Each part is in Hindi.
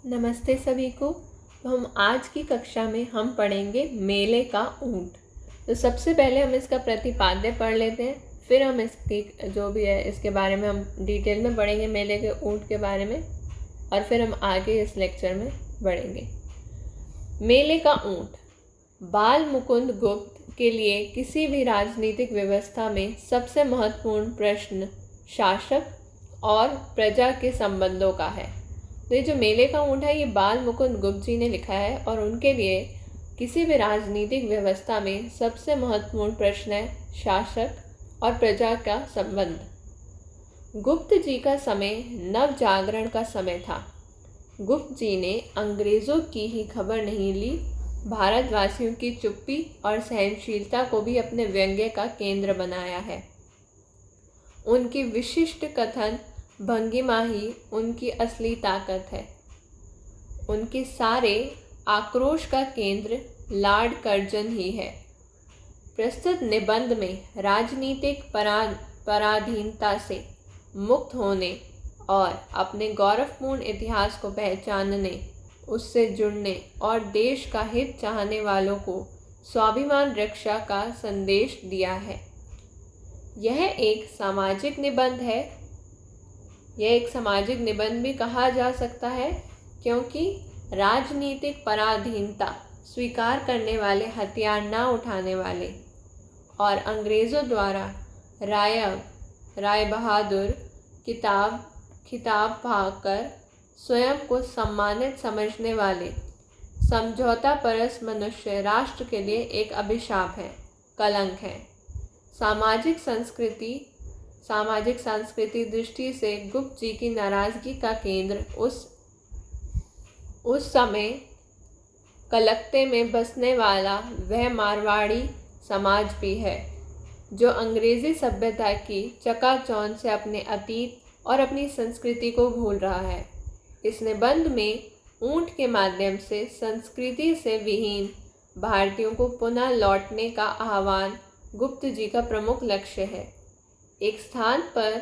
नमस्ते सभी को। तो हम आज की कक्षा में हम पढ़ेंगे मेले का ऊंट। तो सबसे पहले हम इसका प्रतिपाद्य पढ़ लेते हैं, फिर हम इसकी जो भी है इसके बारे में हम डिटेल में पढ़ेंगे, मेले के ऊंट के बारे में, और फिर हम आगे इस लेक्चर में बढ़ेंगे। मेले का ऊंट। बाल मुकुंद गुप्त के लिए किसी भी राजनीतिक व्यवस्था में सबसे महत्वपूर्ण प्रश्न शासक और प्रजा के संबंधों का है। तो ये जो मेले का ऊंट है ये बाल मुकुंद गुप्त जी ने लिखा है, और उनके लिए किसी भी राजनीतिक व्यवस्था में सबसे महत्वपूर्ण प्रश्न है शासक और प्रजा का संबंध। गुप्त जी का समय नव जागरण का समय था। गुप्त जी ने अंग्रेज़ों की ही खबर नहीं ली, भारतवासियों की चुप्पी और सहनशीलता को भी अपने व्यंग्य का केंद्र बनाया है। उनकी विशिष्ट कथन भंगिमा ही उनकी असली ताकत है। उनके सारे आक्रोश का केंद्र लॉर्ड कर्जन ही है। प्रस्तुत निबंध में राजनीतिक पराधीनता से मुक्त होने और अपने गौरवपूर्ण इतिहास को पहचानने, उससे जुड़ने और देश का हित चाहने वालों को स्वाभिमान रक्षा का संदेश दिया है। यह एक सामाजिक निबंध है। यह एक सामाजिक निबंध भी कहा जा सकता है, क्योंकि राजनीतिक पराधीनता स्वीकार करने वाले, हथियार न उठाने वाले और अंग्रेज़ों द्वारा राय बहादुर खिताब पाकर स्वयं को सम्मानित समझने वाले समझौता परस मनुष्य राष्ट्र के लिए एक अभिशाप है, कलंक है। सामाजिक सांस्कृतिक दृष्टि से गुप्त जी की नाराज़गी का केंद्र उस समय कलकत्ते में बसने वाला वह मारवाड़ी समाज भी है जो अंग्रेज़ी सभ्यता की चकाचौंध से अपने अतीत और अपनी संस्कृति को भूल रहा है। इस निबंध में ऊंट के माध्यम से संस्कृति से विहीन भारतीयों को पुनः लौटने का आह्वान गुप्त जी का प्रमुख लक्ष्य है। एक स्थान पर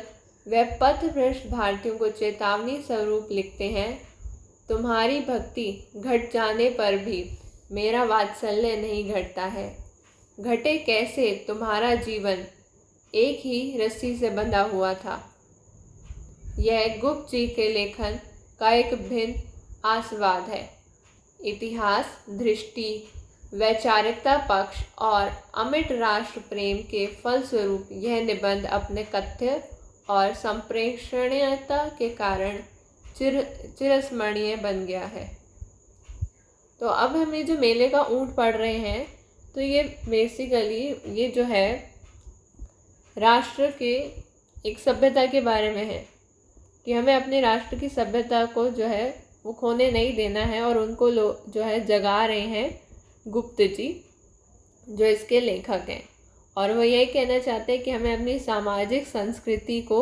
वह पथभ्रष्ट भारतीयों को चेतावनी स्वरूप लिखते हैं, तुम्हारी भक्ति घट जाने पर भी मेरा वात्सल्य नहीं घटता है। घटे कैसे, तुम्हारा जीवन एक ही रस्सी से बंधा हुआ था। यह गुप्त जी के लेखन का एक भिन्न आस्वाद है। इतिहास दृष्टि, वैचारिकता पक्ष और अमिट राष्ट्र प्रेम के फलस्वरूप यह निबंध अपने तथ्य और संप्रेषणीयता के कारण चिरस्मरणीय बन गया है। तो अब हम ये जो मेले का ऊंट पढ़ रहे हैं, तो ये बेसिकली ये जो है राष्ट्र के एक सभ्यता के बारे में है कि हमें अपने राष्ट्र की सभ्यता को जो है वो खोने नहीं देना है, और उनको जो है जगा रहे हैं गुप्त जी जो इसके लेखक हैं। और वो यही कहना चाहते हैं कि हमें अपनी सामाजिक संस्कृति को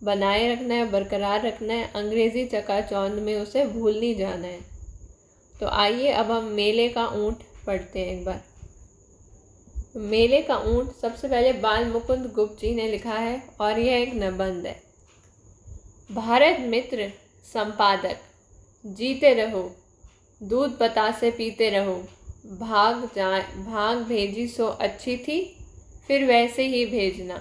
बनाए रखना है, बरकरार रखना है, अंग्रेज़ी चकाचौंध में उसे भूल नहीं जाना है। तो आइए अब हम मेले का ऊंट पढ़ते हैं एक बार। मेले का ऊंट सबसे पहले बाल मुकुंद गुप्त जी ने लिखा है, और यह एक निबंध है। भारत मित्र संपादक, जीते रहो, दूध बतासे पीते रहो, भाग भेजी सो अच्छी थी, फिर वैसे ही भेजना।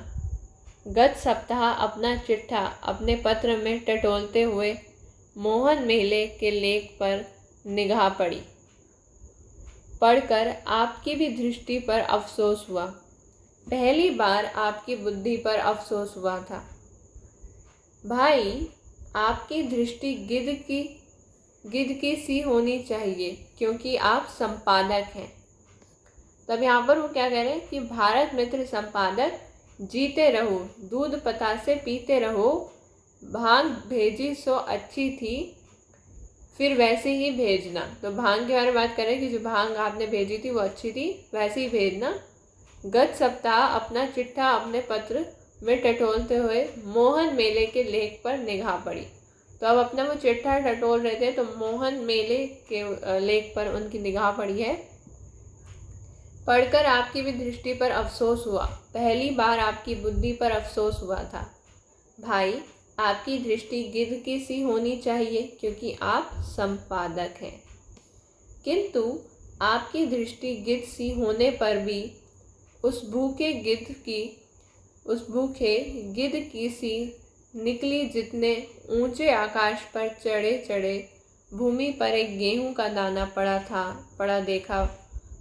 गत सप्ताह अपना चिट्ठा अपने पत्र में टटोलते हुए मोहन मेले के लेख पर निगाह पड़ी। पढ़कर आपकी भी दृष्टि पर अफसोस हुआ। पहली बार आपकी बुद्धि पर अफसोस हुआ था। भाई, आपकी दृष्टि गिद्ध की सी होनी चाहिए, क्योंकि आप संपादक हैं। तब यहाँ पर वो क्या कह रहे हैं कि भारत मित्र संपादक, जीते रहो, दूध पतासे पीते रहो, भांग भेजी सो अच्छी थी, फिर वैसे ही भेजना। तो भांग के बारे में बात कर रहे हैं कि जो भांग आपने भेजी थी वो अच्छी थी, वैसे ही भेजना। गत सप्ताह अपना चिट्ठा अपने पत्र में टटोलते हुए मोहन मेले के लेख पर निगाह पड़ी। तो अब अपना वो चिट्ठा टटोल रहे थे, तो मोहन मेले के लेख पर उनकी निगाह पड़ी है। पढ़कर आपकी भी दृष्टि पर अफसोस हुआ। पहली बार आपकी बुद्धि पर अफसोस हुआ था। भाई, आपकी दृष्टि गिद्ध की सी होनी चाहिए क्योंकि आप संपादक हैं, किंतु आपकी दृष्टि गिद्ध सी होने पर भी उस भूखे गिद्ध की सी निकली, जितने ऊंचे आकाश पर चढ़े चढ़े भूमि पर एक गेहूं का दाना पड़ा देखा,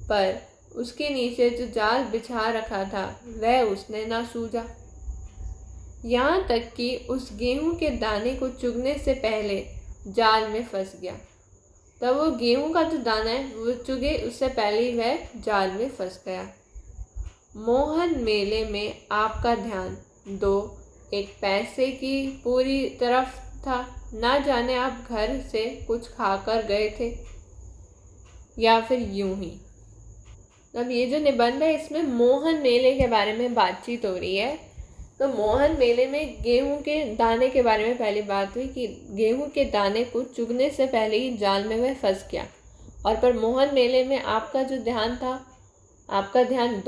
पर उसके नीचे जो जाल बिछा रखा था वह उसने ना सूझा। यहाँ तक कि उस गेहूं के दाने को चुगने से पहले जाल में फंस गया। तब वो गेहूं का जो दाना है वो चुगे उससे पहले ही वह जाल में फंस गया। मोहन मेले में आपका ध्यान एक पैसे की पूरी तरफ था। ना जाने आप घर से कुछ खाकर गए थे या फिर यूं ही। अब ये जो निबंध है इसमें मोहन मेले के बारे में बातचीत हो रही है। तो मोहन मेले में गेहूं के दाने के बारे में पहली बात हुई कि गेहूं के दाने को चुगने से पहले ही जाल में वह फंस गया। और पर मोहन मेले में आपका जो ध्यान था, आपका ध्यान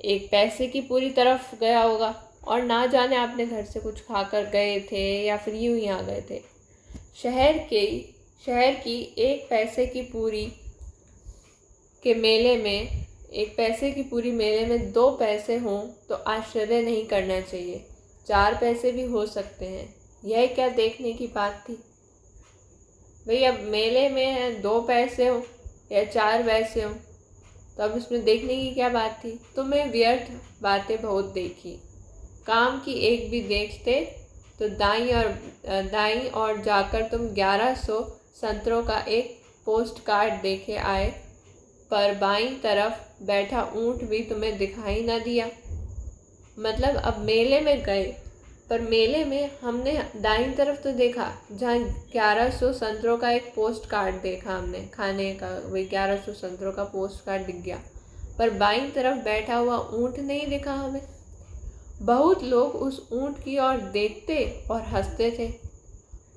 एक पैसे की पूरी तरफ गया होगा और ना जाने आपने घर से कुछ खाकर गए थे या फिर यूं ही आ गए थे। शहर की एक पैसे की पूरी मेले में 2 पैसे हों तो आश्चर्य नहीं करना चाहिए। 4 पैसे भी हो सकते हैं। यह क्या देखने की बात थी भाई। अब मेले में 2 पैसे हो या 4 पैसे हो तो अब इसमें देखने की क्या बात थी। तुम्हें व्यर्थ बातें बहुत देखी, काम की एक भी देखते तो दाईं और जाकर तुम 1100 संतरों का एक पोस्ट कार्ड देखे आए, पर बाईं तरफ बैठा ऊंट भी तुम्हें दिखाई न दिया। मतलब अब मेले में गए, पर मेले में हमने दाईं तरफ तो देखा जहाँ 1100 संतरों का एक पोस्ट कार्ड देखा हमने खाने का, वही 1100 संतरों का पोस्ट कार्ड दिख गया, पर बाईं तरफ बैठा हुआ ऊंट नहीं दिखा हमें। बहुत लोग उस ऊंट की ओर देखते और हंसते थे।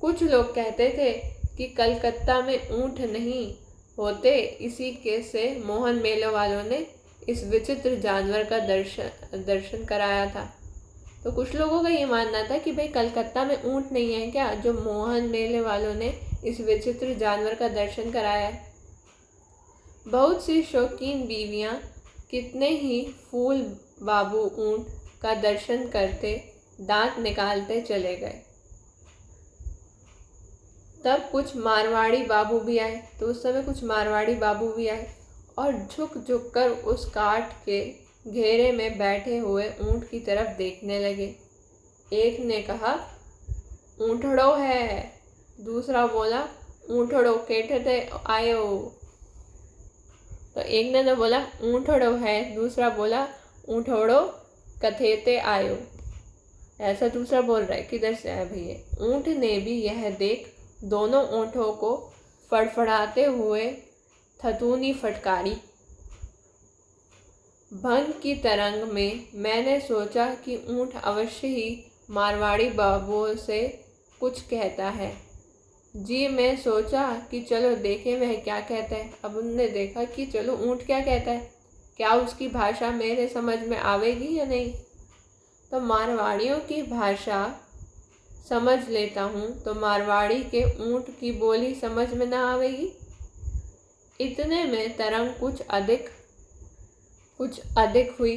कुछ लोग कहते थे कि कलकत्ता में ऊंट नहीं होते, इसी के से मोहन मेले वालों ने इस विचित्र जानवर का दर्शन कराया था। तो कुछ लोगों का ये मानना था कि भाई कलकत्ता में ऊंट नहीं है क्या, जो मोहन मेले वालों ने इस विचित्र जानवर का दर्शन कराया है। बहुत सी शौकीन बीवियां कितने ही फूल बाबू ऊंट का दर्शन करते दांत निकालते चले गए। तब कुछ मारवाड़ी बाबू भी आए, तो उस समय कुछ मारवाड़ी बाबू भी आए और झुक झुक कर उस काठ के घेरे में बैठे हुए ऊंट की तरफ देखने लगे। एक ने कहा ऊँटड़ो है, दूसरा बोला ऊँटड़ो केठते आयो। तो एक ने तो बोला ऊँटड़ो है, दूसरा बोला ऊँटड़ो कथेते आयो। ऐसा दूसरा बोल रहा है, किधर से आया भैया। ऊँट ने भी यह देख दोनों ऊँटों को फड़फड़ाते हुए थतूनी फटकारी। भंग की तरंग में मैंने सोचा कि ऊँट अवश्य ही मारवाड़ी बाबुओं से कुछ कहता है। जी मैं सोचा कि चलो देखें वह क्या कहता है। अब उन्होंने देखा कि चलो ऊँट क्या कहता है, क्या उसकी भाषा मेरे समझ में आवेगी या नहीं। तो मारवाड़ियों की भाषा समझ लेता हूँ तो मारवाड़ी के ऊँट की बोली समझ में ना आवेगी। इतने में तरंग कुछ अधिक हुई।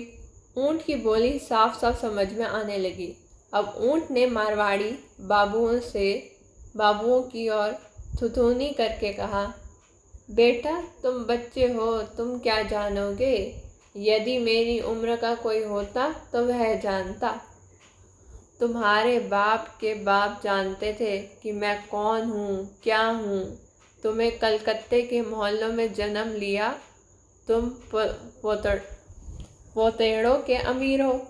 ऊँट की बोली साफ साफ समझ में आने लगी। अब ऊँट ने मारवाड़ी बाबुओं की ओर थुथुनी करके कहा, बेटा तुम बच्चे हो, तुम क्या जानोगे। यदि मेरी उम्र का कोई होता तो वह जानता। तुम्हारे बाप के बाप जानते थे कि मैं कौन हूँ, क्या हूँ। तुम्हें कलकत्ते के मोहल्लों में जन्म लिया, तुम पोतेड़ों के अमीर हो।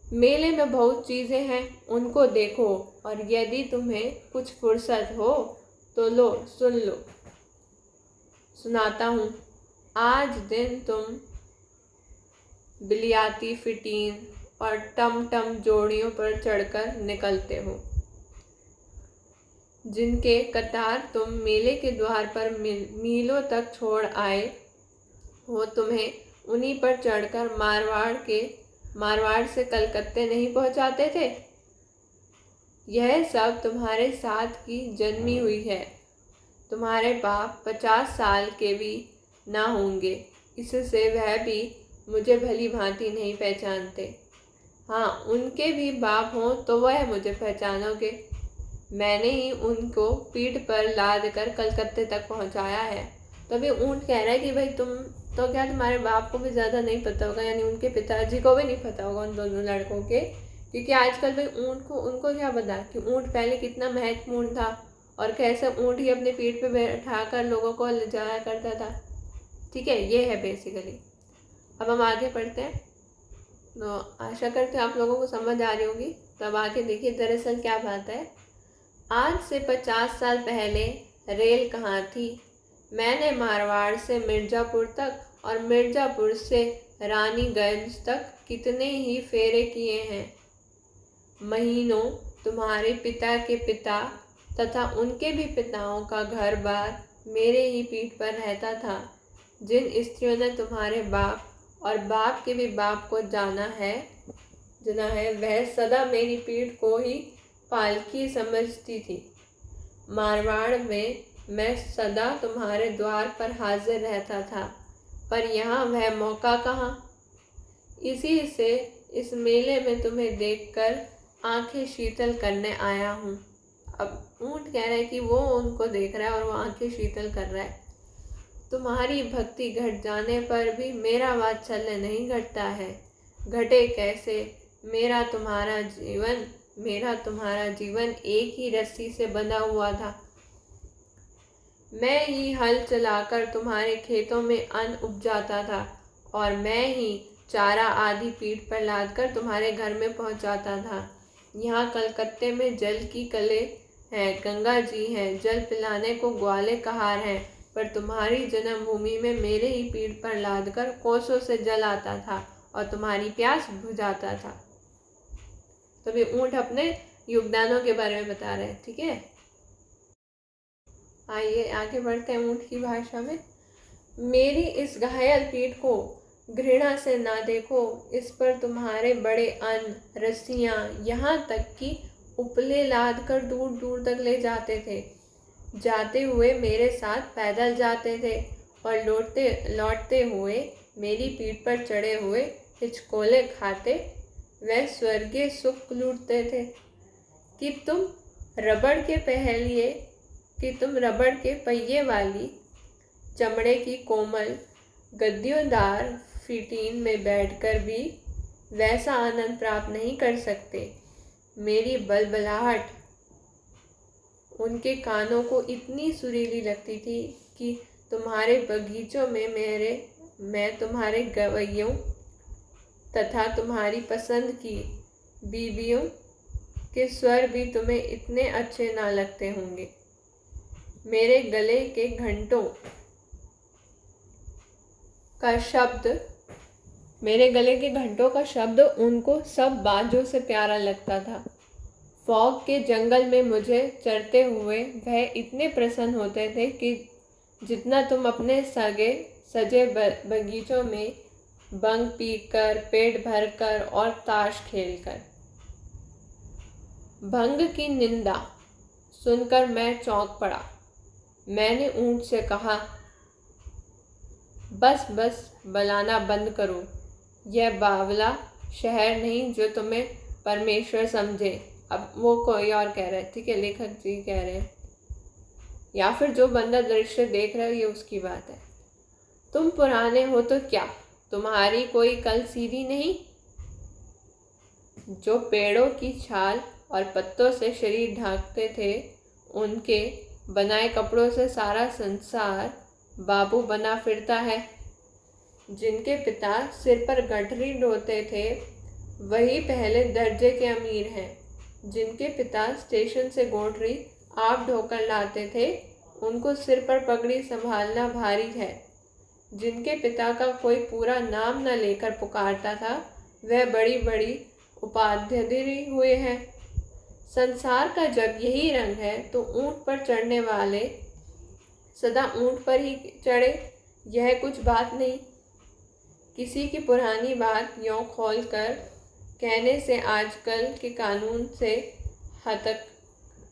मेले में बहुत चीज़ें हैं, उनको देखो, और यदि तुम्हें कुछ फुर्सत हो तो लो सुन लो। सुनाता हूँ। आज दिन तुम बिलियाती फिटीन और टम जोड़ियों पर चढ़कर निकलते हो, जिनके कतार तुम मेले के द्वार पर मीलों तक छोड़ आए हो। तुम्हें उन्हीं पर चढ़कर मारवाड़ से कलकत्ते नहीं पहुंचाते थे। यह सब तुम्हारे साथ की जन्मी हुई है। तुम्हारे बाप 50 साल के भी ना होंगे, इससे वह भी मुझे भली भांति नहीं पहचानते। हाँ, उनके भी बाप हों तो वह मुझे पहचानोगे। मैंने ही उनको पीठ पर लाद कर कलकत्ते तक पहुंचाया है। तभी ऊँट कह रहा है कि भाई तुम तो क्या तुम्हारे बाप को भी ज़्यादा नहीं पता होगा, यानी उनके पिताजी को भी नहीं पता होगा उन दोनों लड़कों के, क्योंकि आजकल भाई ऊँट को उनको क्या पता कि ऊँट पहले कितना महत्वपूर्ण था और कैसे ऊँट ही अपने पीठ पे बैठा कर लोगों को ले जाया करता था। ठीक है, ये है बेसिकली। अब हम आगे पढ़ते हैं। तो आशा करते हैं आप लोगों को समझ आ रही होगी। तब आगे देखिए दरअसल क्या बात है। आज से 50 साल पहले रेल कहाँ थी। मैंने मारवाड़ से मिर्ज़ापुर तक और मिर्ज़ापुर से रानीगंज तक कितने ही फेरे किए हैं। महीनों तुम्हारे पिता के पिता तथा उनके भी पिताओं का घर बार मेरे ही पीठ पर रहता था। जिन स्त्रियों ने तुम्हारे बाप और बाप के भी बाप को जाना है वह सदा मेरी पीठ को ही पालकी समझती थी। मारवाड़ में मैं सदा तुम्हारे द्वार पर हाजिर रहता था, पर यहाँ वह मौका कहाँ। इसी से इस मेले में तुम्हें देखकर आंखें शीतल करने आया हूँ। अब ऊँट कह रहा है कि वो उनको देख रहा है और वो आंखें शीतल कर रहा है। तुम्हारी भक्ति घट जाने पर भी मेरा वात्सल्य नहीं घटता है। घटे कैसे, मेरा तुम्हारा जीवन एक ही रस्सी से बंधा हुआ था। मैं ही हल चलाकर तुम्हारे खेतों में अन्न उपजाता था और मैं ही चारा आदि पीठ पर लादकर तुम्हारे घर में पहुंचाता था। यहाँ कलकत्ते में जल की कले हैं, गंगा जी हैं, जल पिलाने को ग्वाले कहार हैं, पर तुम्हारी जन्मभूमि में मेरे ही पीठ पर लादकर कोसों से जल आता था और तुम्हारी प्यास बुझाता था। तो भी ऊँट अपने योगदानों के बारे में बता रहे हैं। ठीक है, आइए आगे बढ़ते हैं ऊँट की भाषा में। मेरी इस घायल पीठ को घृणा से ना देखो, इस पर तुम्हारे बड़े अन्न, रस्सियाँ, यहाँ तक कि उपले लाद कर दूर दूर तक ले जाते थे। जाते हुए मेरे साथ पैदल जाते थे और लौटते हुए मेरी पीठ पर चढ़े हुए हिचकोले खाते वह स्वर्गीय सुख लूटते थे। कि तुम रबड़ के पहिए वाली चमड़े की कोमल गद्दीदार फिटीन में बैठकर भी वैसा आनंद प्राप्त नहीं कर सकते। मेरी बलबलाहट उनके कानों को इतनी सुरीली लगती थी कि तुम्हारे बगीचों में मैं तुम्हारे गवैयों तथा तुम्हारी पसंद की बीवियों के स्वर भी तुम्हें इतने अच्छे ना लगते होंगे। मेरे गले के घंटों का शब्द उनको सब बाजों से प्यारा लगता था। फॉग के जंगल में मुझे चरते हुए वह इतने प्रसन्न होते थे कि जितना तुम अपने सजे बगीचों में बंग पीकर, पेट भरकर और ताश खेलकर। भंग की निंदा सुनकर मैं चौंक पड़ा। मैंने ऊँट से कहा, बस बलाना बंद करो। यह बावला शहर नहीं जो तुम्हें परमेश्वर समझे। अब वो कोई और कह रहा है, ठीक है, लेखक जी कह रहे हैं, या फिर जो बंदा दृश्य देख रहा है ये उसकी बात है। तुम पुराने हो तो क्या, तुम्हारी कोई कल सीधी नहीं। जो पेड़ों की छाल और पत्तों से शरीर ढांकते थे, उनके बनाए कपड़ों से सारा संसार बाबू बना फिरता है। जिनके पिता सिर पर गठरी ढोते थे वही पहले दर्जे के अमीर हैं। जिनके पिता स्टेशन से गोठरी आप ढोकर लाते थे, उनको सिर पर पगड़ी संभालना भारी है। जिनके पिता का कोई पूरा नाम न लेकर पुकारता था, वह बड़ी बड़ी उपाध्यायी हुए हैं। संसार का जब यही रंग है तो ऊँट पर चढ़ने वाले सदा ऊँट पर ही चढ़े, यह कुछ बात नहीं। किसी की पुरानी बात यों खोल कर कहने से आजकल के कानून से हतक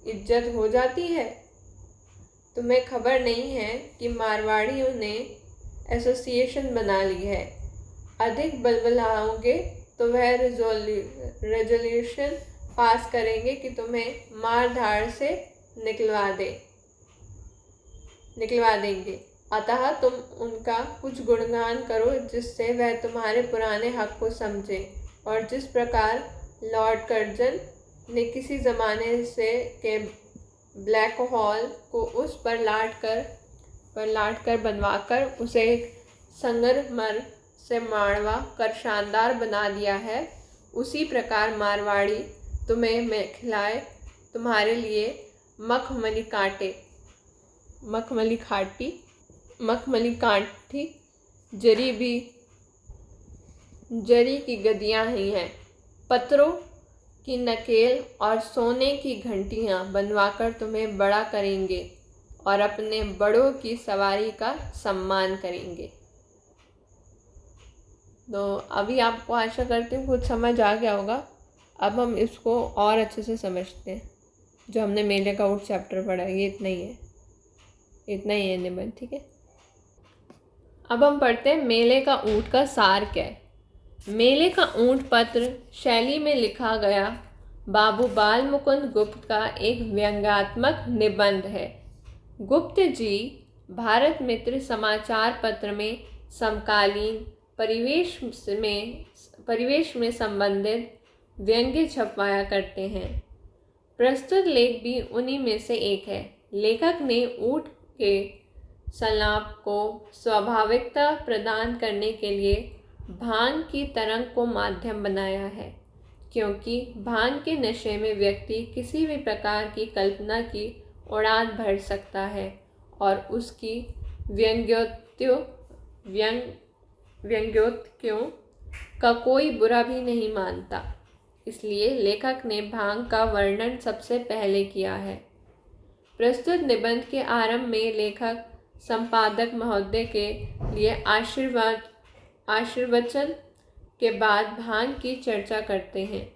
इज्जत हो जाती है। तुम्हें खबर नहीं है कि मारवाड़ियों ने एसोसिएशन बना ली है। अधिक बलबलाओगे तो वह रेजोल्यूशन पास करेंगे कि तुम्हें मार धाड़ से निकलवा देंगे। अतः तुम उनका कुछ गुणगान करो जिससे वह तुम्हारे पुराने हक को समझे। और जिस प्रकार लॉर्ड कर्जन ने किसी ज़माने से के ब्लैक हॉल को उस पर लाट कर बनवाकर उसे एक संगमरमर से माड़वा कर शानदार बना दिया है, उसी प्रकार मारवाड़ी तुम्हें मैं खिलाए तुम्हारे लिए मखमली काठी जरी की गद्दियाँ ही हैं, पत्थरों की नकेल और सोने की घंटियाँ बनवाकर तुम्हें बड़ा करेंगे और अपने बड़ों की सवारी का सम्मान करेंगे। तो अभी आपको आशा करती हूँ कुछ समझ आ गया होगा। अब हम इसको और अच्छे से समझते हैं। जो हमने मेले का ऊँट चैप्टर पढ़ा है ये इतना ही है निबंध, ठीक है। अब हम पढ़ते हैं मेले का ऊँट का सार क्या है। मेले का ऊँट पत्र शैली में लिखा गया बाबू बाल मुकुंद गुप्त का एक व्यंग्यात्मक निबंध है। गुप्त जी भारत मित्र समाचार पत्र में समकालीन परिवेश में संबंधित व्यंग्य छपवाया करते हैं। प्रस्तुत लेख भी उन्हीं में से एक है। लेखक ने ऊँट के संलाप को स्वाभाविकता प्रदान करने के लिए भांग की तरंग को माध्यम बनाया है, क्योंकि भांग के नशे में व्यक्ति किसी भी प्रकार की कल्पना की उड़ान भर सकता है और उसकी व्यंग्योक्तियों का कोई बुरा भी नहीं मानता। इसलिए लेखक ने भांग का वर्णन सबसे पहले किया है। प्रस्तुत निबंध के आरंभ में लेखक संपादक महोदय के लिए आशीर्वचन के बाद भांग की चर्चा करते हैं।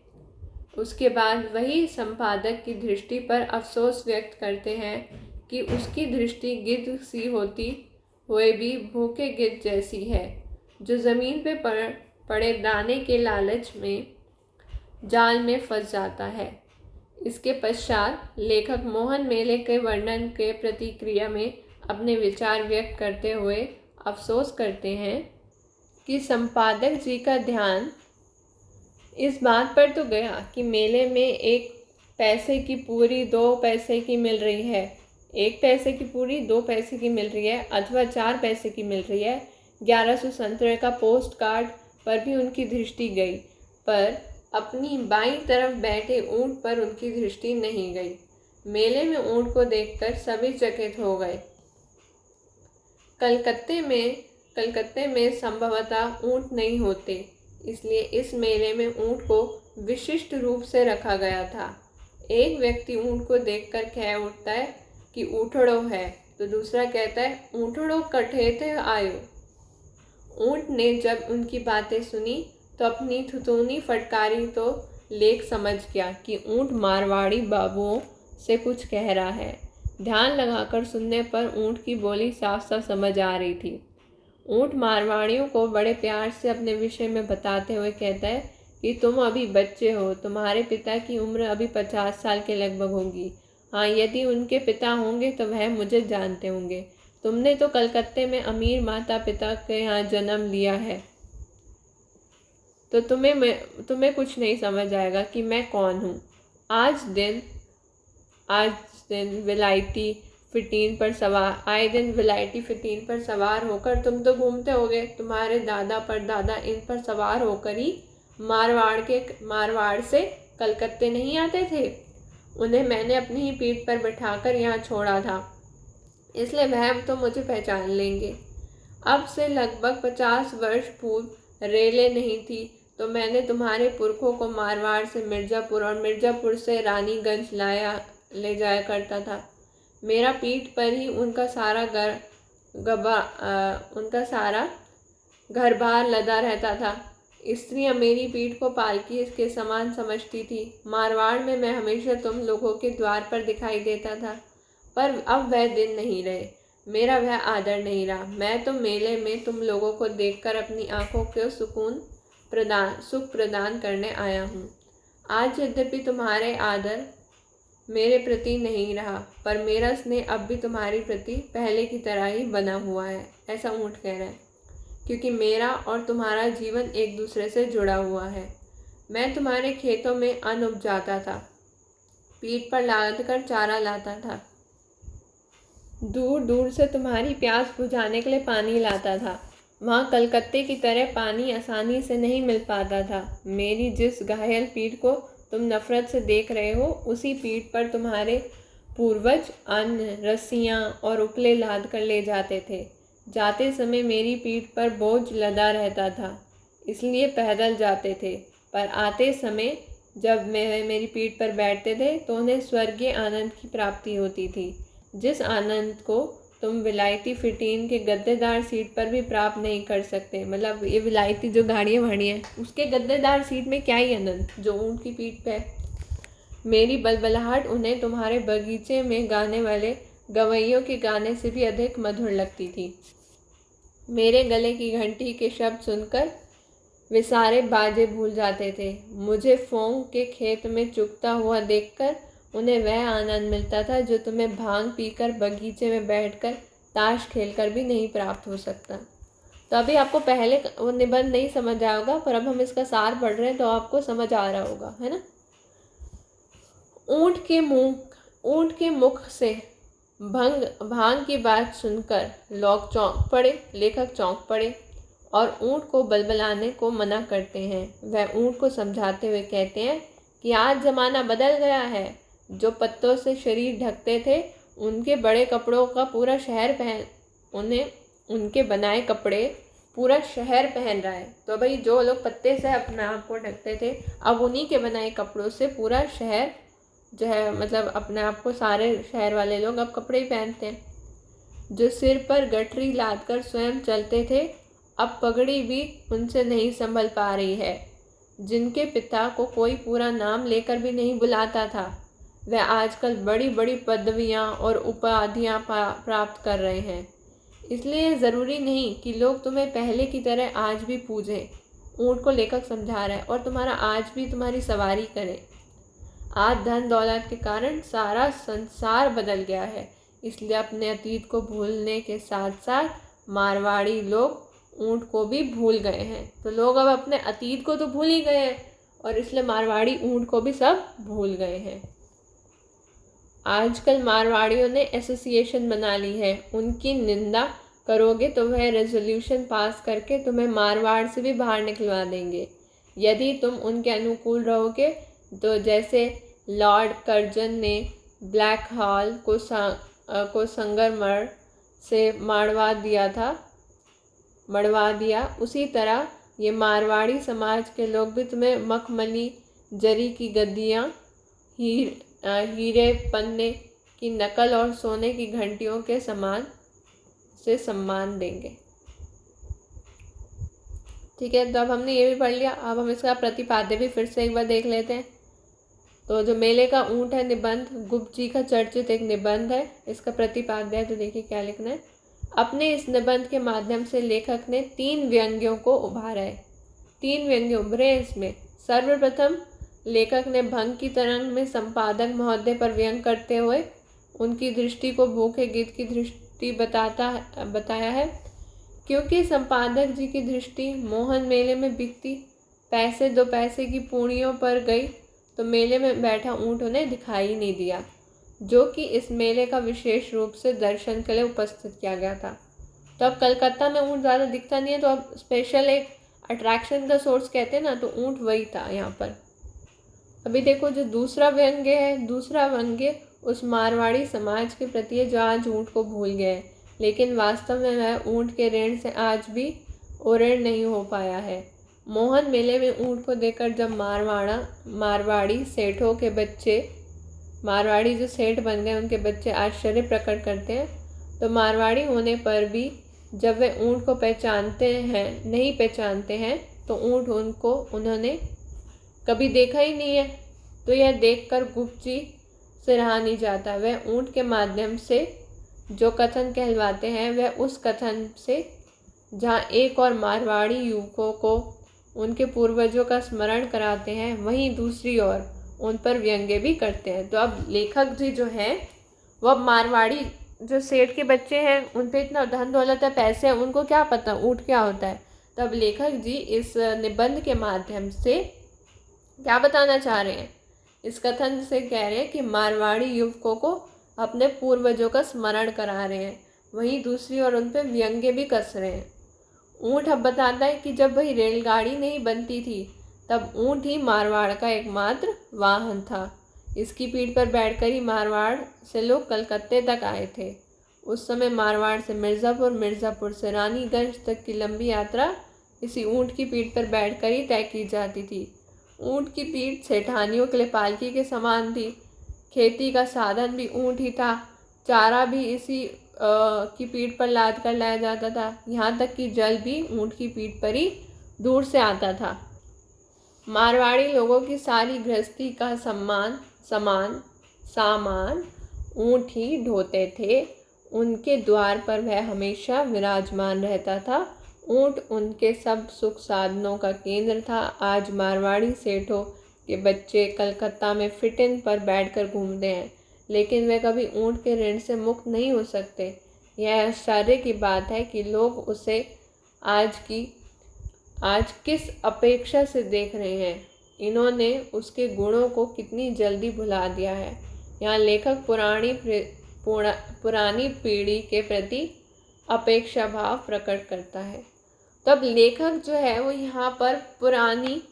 उसके बाद वही संपादक की दृष्टि पर अफसोस व्यक्त करते हैं कि उसकी दृष्टि गिद्ध सी होती हुए भी भूखे गिद्ध जैसी है, जो ज़मीन पे पड़े दाने के लालच में जाल में फंस जाता है। इसके पश्चात लेखक मोहन मेले के वर्णन के प्रतिक्रिया में अपने विचार व्यक्त करते हुए अफसोस करते हैं कि संपादक जी का ध्यान इस बात पर तो गया कि मेले में 1 पैसे की पूरी 2 पैसे की मिल रही है, 1 पैसे की पूरी 2 पैसे की मिल रही है अथवा 4 पैसे की मिल रही है। 1117 का पोस्ट कार्ड पर भी उनकी दृष्टि गई, पर अपनी बाईं तरफ बैठे ऊँट पर उनकी दृष्टि नहीं गई। मेले में ऊँट को देखकर सभी चकित हो गए। कलकत्ते में संभवतः ऊँट नहीं होते, इसलिए इस मेले में ऊँट को विशिष्ट रूप से रखा गया था। एक व्यक्ति ऊँट को देखकर कह उठता है कि ऊँटड़ो है, तो दूसरा कहता है ऊँटड़ो कठे थे आयो। ऊँट ने जब उनकी बातें सुनी तो अपनी थुथुनी फटकारी तो लेख समझ गया कि ऊँट मारवाड़ी बाबुओं से कुछ कह रहा है। ध्यान लगाकर सुनने पर ऊँट की बोली साफ साफ समझ आ रही थी। ऊँट मारवाड़ियों को बड़े प्यार से अपने विषय में बताते हुए कहता है कि तुम अभी बच्चे हो, तुम्हारे पिता की उम्र अभी 50 साल के लगभग होगी। हाँ, यदि उनके पिता होंगे तो वह मुझे जानते होंगे। तुमने तो कलकत्ते में अमीर माता पिता के यहाँ जन्म लिया है, तो तुम्हें कुछ नहीं समझ आएगा कि मैं कौन हूँ। आज दिन विलायती फिटीन पर सवार होकर तुम तो घूमते होगे। तुम्हारे दादा परदादा इन पर सवार होकर ही मारवाड़ से कलकत्ते नहीं आते थे। उन्हें मैंने अपनी ही पीठ पर बिठाकर यहाँ छोड़ा था, इसलिए वह तो मुझे पहचान लेंगे। अब से लगभग 50 वर्ष पूर्व रेलें नहीं थी तो मैंने तुम्हारे पुरखों को मारवाड़ से मिर्ज़ापुर और मिर्ज़ापुर से रानीगंज ले जाया करता था। मेरा पीठ पर ही उनका सारा घर बार लदा रहता था। स्त्रियां मेरी पीठ को पालकी के समान समझती थी। मारवाड़ में मैं हमेशा तुम लोगों के द्वार पर दिखाई देता था, पर अब वह दिन नहीं रहे, मेरा वह आदर नहीं रहा। मैं तो मेले में तुम लोगों को देखकर अपनी आंखों को सुख प्रदान करने आया हूँ। आज यद्यपि तुम्हारे आदर मेरे प्रति नहीं रहा, पर मेरा स्नेह अब भी तुम्हारी प्रति पहले की तरह ही बना हुआ है। ऐसा ऊँट कह रहा है, क्योंकि मेरा और तुम्हारा जीवन एक दूसरे से जुड़ा हुआ है। मैं तुम्हारे खेतों में अन्न उपजाता था, पीठ पर लाद कर चारा लाता था, दूर दूर से तुम्हारी प्यास बुझाने के लिए पानी लाता था। वहाँ कलकत्ते की तरह पानी आसानी से नहीं मिल पाता था। मेरी जिस घायल पीठ को तुम नफरत से देख रहे हो, उसी पीठ पर तुम्हारे पूर्वज अन्न, रस्सियाँ और उपले लाद कर ले जाते थे। जाते समय मेरी पीठ पर बोझ लदा रहता था, इसलिए पैदल जाते थे, पर आते समय जब मेरी पीठ पर बैठते थे तो उन्हें स्वर्गीय आनंद की प्राप्ति होती थी, जिस आनंद को तुम विलायती फिटीन के गद्देदार सीट पर भी प्राप्त नहीं कर सकते। मतलब ये विलायती जो गाड़ियाँ वाड़ियाँ हैं, उसके गद्देदार सीट में क्या ही आनंद जो ऊँट की पीठ पे है। मेरी बलबलाहट उन्हें तुम्हारे बगीचे में गाने वाले गवैयों के गाने से भी अधिक मधुर लगती थी। मेरे गले की घंटी के शब्द सुनकर वे सारे बाजे भूल जाते थे। मुझे फोंग के खेत में चुगता हुआ देखकर उन्हें वह आनंद मिलता था जो तुम्हें भांग पीकर बगीचे में बैठकर ताश खेलकर भी नहीं प्राप्त हो सकता। तो अभी आपको पहले वो निबंध नहीं समझ आया होगा, पर अब हम इसका सार पढ़ रहे हैं तो आपको समझ आ रहा होगा, है ना। ऊँट के मुख से भांग की बात सुनकर लेखक चौंक पड़े और ऊँट को बलबलाने को मना करते हैं। वह ऊँट को समझाते हुए कहते हैं कि आज ज़माना बदल गया है। जो पत्तों से शरीर ढकते थे, उनके बड़े कपड़ों का पूरा शहर उनके बनाए कपड़े पूरा शहर पहन रहा है। तो भाई जो लोग पत्ते से अपने आप को ढकते थे, अब उन्हीं के बनाए कपड़ों से पूरा शहर जो है, मतलब अपने आप को सारे शहर वाले लोग अब कपड़े ही पहनते हैं। जो सिर पर गठरी लाद कर स्वयं चलते थे, अब पगड़ी भी उनसे नहीं संभल पा रही है। जिनके पिता को कोई पूरा नाम लेकर भी नहीं बुलाता था, वह आजकल बड़ी बड़ी पदवियां और उपाधियां प्राप्त कर रहे हैं। इसलिए ज़रूरी नहीं कि लोग तुम्हें पहले की तरह आज भी पूजें। ऊँट को लेखक समझा रहा है, और तुम्हारा आज भी तुम्हारी सवारी करें। आज धन दौलत के कारण सारा संसार बदल गया है, इसलिए अपने अतीत को भूलने के साथ साथ मारवाड़ी लोग ऊँट को भी भूल गए हैं। तो लोग अब अपने अतीत को तो भूल ही गए हैं, और इसलिए मारवाड़ी ऊँट को भी सब भूल गए हैं। आजकल मारवाड़ियों ने एसोसिएशन बना ली है। उनकी निंदा करोगे तो वह रेजोल्यूशन पास करके तुम्हें मारवाड़ से भी बाहर निकलवा देंगे। यदि तुम उनके अनुकूल रहोगे तो जैसे लॉर्ड कर्जन ने ब्लैक हॉल को संगमरमर से मढ़वा दिया, उसी तरह ये मारवाड़ी समाज के लोग भी तुम्हें मखमली जरी की गद्दियाँ, हीरे पन्ने की नकल और सोने की घंटियों के सम्मान देंगे। ठीक है, तो अब हमने ये भी पढ़ लिया। अब हम इसका प्रतिपाद्य भी फिर से एक बार देख लेते हैं। तो जो मेले का ऊँट है निबंध गुप्त जी का चर्चित एक निबंध है। इसका प्रतिपाद्य है, तो देखिए क्या लिखना है। अपने इस निबंध के माध्यम से लेखक ने 3 व्यंग्यों को उभारा है। 3 व्यंग्य उभरे हैं इसमें। सर्वप्रथम लेखक ने भंग की तरंग में संपादक महोदय पर व्यंग करते हुए उनकी दृष्टि को भूखे गिद्ध की दृष्टि बताया है। क्योंकि संपादक जी की दृष्टि मोहन मेले में बिकती 2 पैसे की पूड़ियों पर गई, तो मेले में बैठा ऊँट उन्हें दिखाई नहीं दिया, जो कि इस मेले का विशेष रूप से दर्शन के लिए उपस्थित किया गया था। तो अब कलकत्ता में ऊँट ज़्यादा दिखता नहीं है, तो अब स्पेशल एक अट्रैक्शन का सोर्स कहते हैं ना, तो ऊँट वही था यहाँ पर। अभी देखो जो दूसरा व्यंग्य है, दूसरा व्यंग्य उस मारवाड़ी समाज के प्रति है जो आज ऊँट को भूल गए, लेकिन वास्तव में वह ऊँट के ऋण से आज भी उऋण नहीं हो पाया है। मोहन मेले में ऊँट को देखकर जब मारवाड़ी सेठों के बच्चे, मारवाड़ी जो सेठ बन गए उनके बच्चे आश्चर्य प्रकट करते हैं, तो मारवाड़ी होने पर भी जब वे ऊँट को नहीं पहचानते हैं तो ऊँट उन्होंने कभी देखा ही नहीं है, तो यह देखकर गुप्तजी से रहा नहीं जाता। वह ऊँट के माध्यम से जो कथन कहलवाते हैं वह उस कथन से जहाँ एक और मारवाड़ी युवकों को उनके पूर्वजों का स्मरण कराते हैं, वहीं दूसरी ओर उन पर व्यंग्य भी करते हैं। तो अब लेखक जी जो हैं वो अब मारवाड़ी जो सेठ के बच्चे हैं उन पे इतना धन दौलत है, पैसे हैं, उनको क्या पता ऊँट क्या होता है। तब लेखक जी इस निबंध के माध्यम से क्या बताना चाह रहे हैं, इस कथन से कह रहे हैं कि मारवाड़ी युवकों को अपने पूर्वजों का स्मरण करा रहे हैं, वहीं दूसरी ओर उन पर व्यंग्य भी कस रहे हैं। ऊँट अब बताता है कि जब वही रेलगाड़ी नहीं बनती थी तब ऊँट ही मारवाड़ का एकमात्र वाहन था। इसकी पीठ पर बैठकर ही मारवाड़ से लोग कलकत्ते तक आए थे। उस समय मारवाड़ से मिर्ज़ापुर, मिर्ज़ापुर से रानीगंज तक की लंबी यात्रा इसी ऊँट की पीठ पर बैठकर ही तय की जाती थी। ऊँट की पीठ सेठानियों के लिए पालकी के समान थी। खेती का साधन भी ऊँट ही था, चारा भी इसी की पीठ पर लाद कर लाया जाता था। यहाँ तक कि जल भी ऊँट की पीठ पर ही दूर से आता था। मारवाड़ी लोगों की सारी गृहस्थी का सामान ऊँट ही ढोते थे। उनके द्वार पर वह हमेशा विराजमान रहता था। ऊँट उनके सब सुख साधनों का केंद्र था। आज मारवाड़ी सेठों के बच्चे कलकत्ता में फिट इन पर बैठकर घूमते हैं, लेकिन वे कभी ऊँट के ऋण से मुक्त नहीं हो सकते। यह आश्चर्य की बात है कि लोग उसे आज किस अपेक्षा से देख रहे हैं। इन्होंने उसके गुणों को कितनी जल्दी भुला दिया है। यहाँ लेखक पुरानी पीढ़ी के प्रति अपेक्षा भाव प्रकट करता है। तब लेखक जो है वो यहाँ पर पुरानी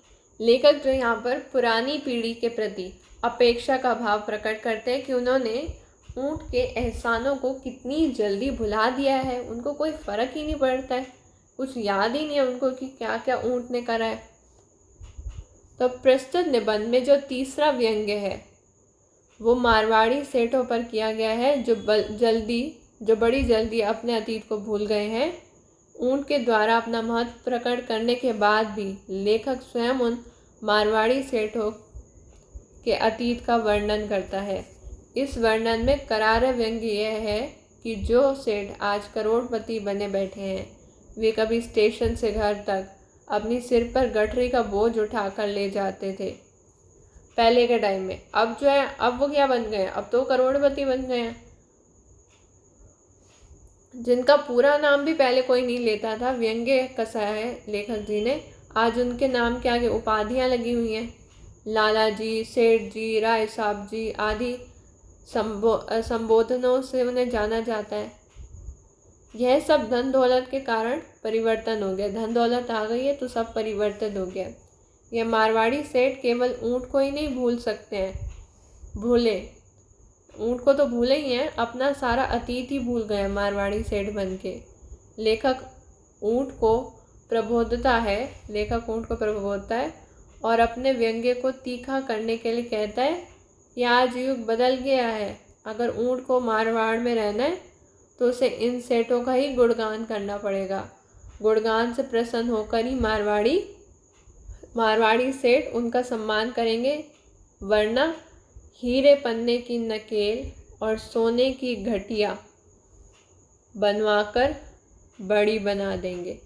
पीढ़ी के प्रति अपेक्षा का भाव प्रकट करते हैं कि उन्होंने ऊँट के एहसानों को कितनी जल्दी भुला दिया है। उनको कोई फ़र्क ही नहीं पड़ता है, कुछ याद ही नहीं है उनको कि क्या क्या ऊँट ने करा है। तो प्रस्तुत निबंध में जो तीसरा व्यंग्य है वो मारवाड़ी सेठों पर किया गया है, जो बड़ी जल्दी अपने अतीत को भूल गए हैं। ऊँट के द्वारा अपना महत्व प्रकट करने के बाद भी लेखक स्वयं उन मारवाड़ी सेठों के अतीत का वर्णन करता है। इस वर्णन में करारा व्यंग्य यह है कि जो सेठ आज करोड़पति बने बैठे हैं, वे कभी स्टेशन से घर तक अपनी सिर पर गठरी का बोझ उठाकर ले जाते थे पहले के टाइम में। अब जो है, अब वो क्या बन गए हैं, अब तो करोड़पति बन गए हैं, जिनका पूरा नाम भी पहले कोई नहीं लेता था। व्यंग्य कसा है लेखक जी ने। आज उनके नाम के आगे उपाधियाँ लगी हुई हैं, लाला जी, सेठ जी, राय साहब जी आदि संबोधनों से उन्हें जाना जाता है। यह सब धन दौलत के कारण परिवर्तन हो गया। धन दौलत आ गई है तो सब परिवर्तन हो गया। यह मारवाड़ी सेठ केवल ऊँट को ही नहीं भूल सकते हैं, ऊँट को तो भूले ही हैं, अपना सारा अतीत ही भूल गए मारवाड़ी सेठ बन के। लेखक ऊँट को प्रबोधता है और अपने व्यंग्य को तीखा करने के लिए कहता है कि आज युग बदल गया है। अगर ऊँट को मारवाड़ में रहना है तो उसे इन सेठों का ही गुणगान करना पड़ेगा। गुणगान से प्रसन्न होकर ही मारवाड़ी सेठ उनका सम्मान करेंगे, वरना हीरे पन्ने की नकेल और सोने की घटिया बनवाकर बड़ी बना देंगे।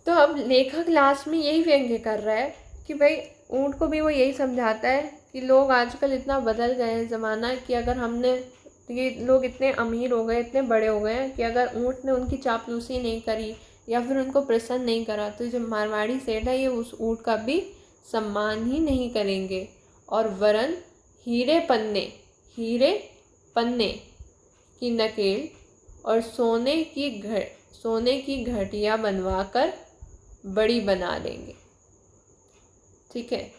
तो अब लेखक लास्ट में यही व्यंग्य कर रहा है कि भाई ऊँट को भी वो यही समझाता है कि लोग आजकल इतना बदल गए हैं ज़माना, कि अगर ये लोग इतने अमीर हो गए, इतने बड़े हो गए हैं कि अगर ऊँट ने उनकी चापलूसी नहीं करी या फिर उनको प्रसन्न नहीं करा तो जो मारवाड़ी सेठ है ये उस ऊँट का भी सम्मान ही नहीं करेंगे, और वरन हीरे पन्ने की नकेल और सोने की घटिया बनवाकर बड़ी बना देंगे। ठीक है,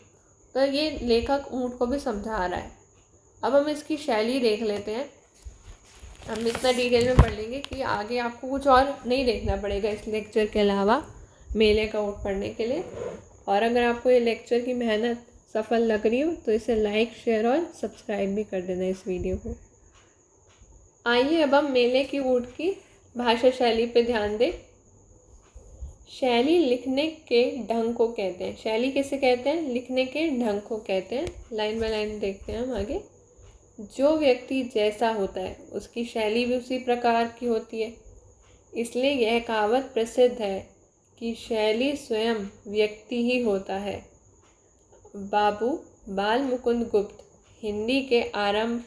तो ये लेखक ऊँट को भी समझा रहा है। अब हम इसकी शैली देख लेते हैं। हम इतना डिटेल में पढ़ लेंगे कि आगे आपको कुछ और नहीं देखना पड़ेगा इस लेक्चर के अलावा मेले का ऊँट पढ़ने के लिए। और अगर आपको ये लेक्चर की मेहनत सफल लग रही हो तो इसे लाइक, शेयर और सब्सक्राइब भी कर देना इस वीडियो को। आइए अब हम मेले की ऊँट की भाषा शैली पे ध्यान दें। शैली लिखने के ढंग को कहते हैं। शैली किसे कहते हैं? लिखने के ढंग को कहते हैं। लाइन बाय लाइन देखते हैं हम आगे। जो व्यक्ति जैसा होता है उसकी शैली भी उसी प्रकार की होती है। इसलिए यह कहावत प्रसिद्ध है कि शैली स्वयं व्यक्ति ही होता है। बाबू बाल मुकुंद गुप्त हिंदी के आरंभ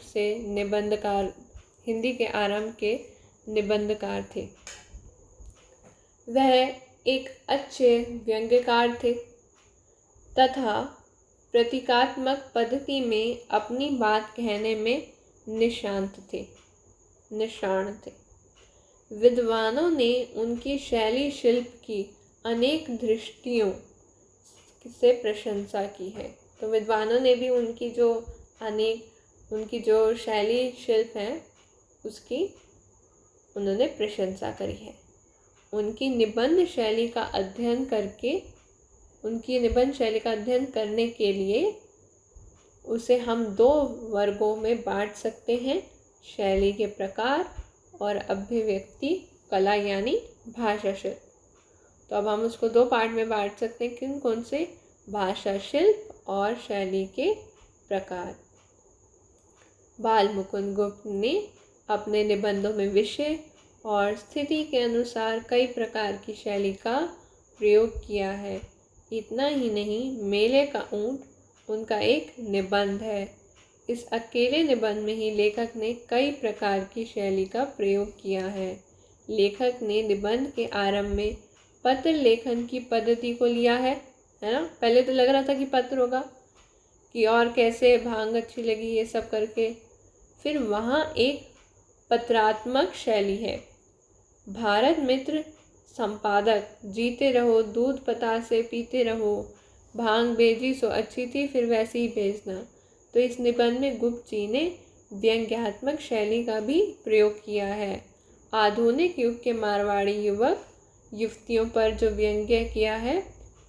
के निबंधकार थे। वह एक अच्छे व्यंग्यकार थे तथा प्रतीकात्मक पद्धति में अपनी बात कहने में निष्णात थे। विद्वानों ने उनकी शैली शिल्प की अनेक दृष्टियों से प्रशंसा की है। तो विद्वानों ने भी उनकी जो शैली शिल्प है उसकी उन्होंने प्रशंसा करी है। उनकी निबंध शैली का अध्ययन करने के लिए उसे हम दो वर्गों में बांट सकते हैं, शैली के प्रकार और अभिव्यक्ति कला यानी भाषा शिल्प। तो अब हम उसको दो पार्ट में बांट सकते हैं। कौन से? भाषा शिल्प और शैली के प्रकार। बाल मुकुंद गुप्त ने अपने निबंधों में विषय और स्थिति के अनुसार कई प्रकार की शैली का प्रयोग किया है। इतना ही नहीं, मेले का ऊंट उनका एक निबंध है। इस अकेले निबंध में ही लेखक ने कई प्रकार की शैली का प्रयोग किया है। लेखक ने निबंध के आरंभ में पत्र लेखन की पद्धति को लिया है ना। पहले तो लग रहा था कि पत्र होगा कि और कैसे भांग अच्छी लगी ये सब करके, फिर वहाँ एक पत्रात्मक शैली है। भारत मित्र संपादक, जीते रहो दूध पतासे पीते रहो, भांग भेजी सो अच्छी थी फिर वैसे ही भेजना। तो इस निबंध में गुप्त जी ने व्यंग्यात्मक शैली का भी प्रयोग किया है। आधुनिक युग के मारवाड़ी युवक युवतियों पर जो व्यंग्य किया है